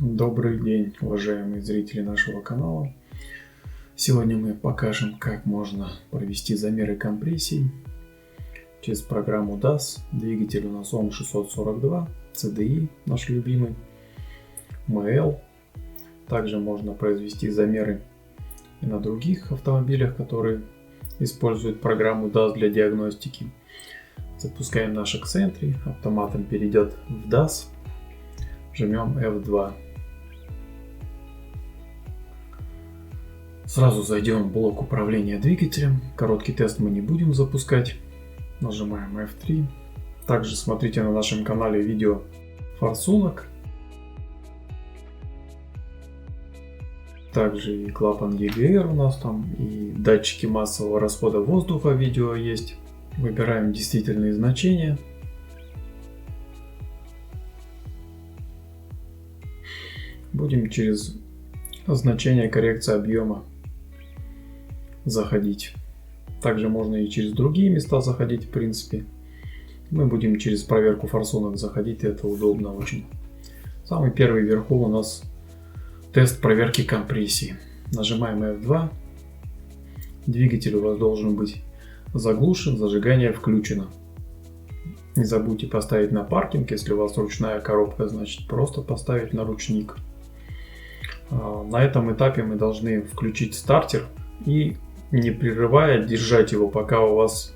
Добрый день, уважаемые зрители нашего канала. Сегодня мы покажем, как можно провести замеры компрессий через программу DAS. Двигатель у нас OM642, CDI наш любимый, ML. Также можно произвести замеры и на других автомобилях, которые используют программу DAS для диагностики. Запускаем наш Xentry, автоматом перейдет в DAS. Жмем F2. Сразу зайдем в блок управления двигателем. Короткий тест мы не будем запускать. Нажимаем F3. Также смотрите на нашем канале видео форсунок. Также и клапан EGR у нас там, и датчики массового расхода воздуха видео есть. Выбираем действительные значения. Будем через значение коррекции объема заходить. Также можно и через другие места заходить, в принципе. Мы будем через проверку форсунок заходить, это удобно очень. Самый первый вверху у нас тест проверки компрессии. Нажимаем F2. Двигатель у вас должен быть заглушен, зажигание включено. Не забудьте поставить на паркинг, если у вас ручная коробка, значит просто поставить на ручник. На этом этапе мы должны включить стартер и, не прерывая, держать его, пока у вас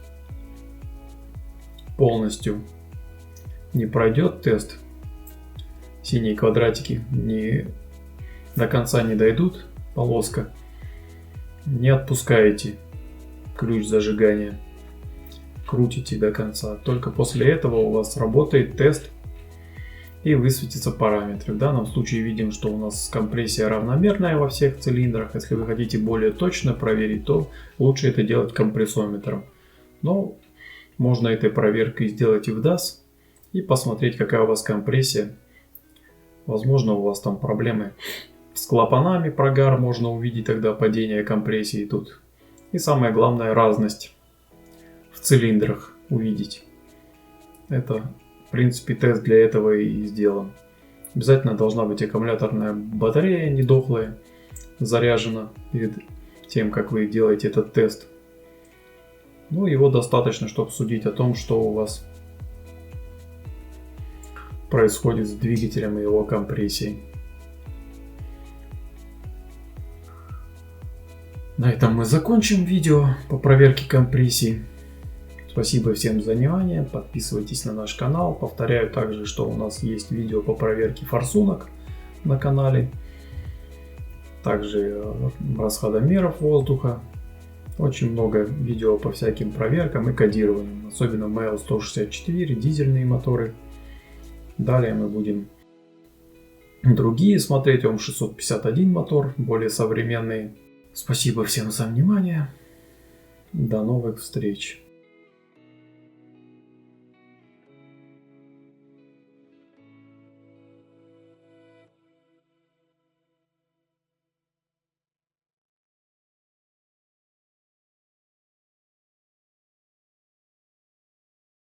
полностью не пройдет тест. Синие квадратики до конца не дойдут, полоска. Не отпускаете ключ зажигания, крутите до конца. Только после этого у вас работает тест и высветятся параметры. В данном случае видим, что у нас компрессия равномерная во всех цилиндрах. Если вы хотите более точно проверить, то лучше это делать компрессометром. Но можно этой проверкой сделать и в DAS и посмотреть, какая у вас компрессия. Возможно, у вас там проблемы с клапанами, прогар, можно увидеть тогда падение компрессии тут. И самое главное, разность в цилиндрах увидеть. Это, в принципе, тест для этого и сделан. Обязательно должна быть аккумуляторная батарея недохлая, заряжена перед тем, как вы делаете этот тест. Ну, его достаточно, чтобы судить о том, что у вас происходит с двигателем и его компрессией. На этом мы закончим видео по проверке компрессии. Спасибо всем за внимание. Подписывайтесь на наш канал. Повторяю также, что у нас есть видео по проверке форсунок на канале. Также расходомеров воздуха. Очень много видео по всяким проверкам и кодированиям. Особенно ML164, дизельные моторы. Далее мы будем другие смотреть. OM651 мотор, более современный. Спасибо всем за внимание. До новых встреч.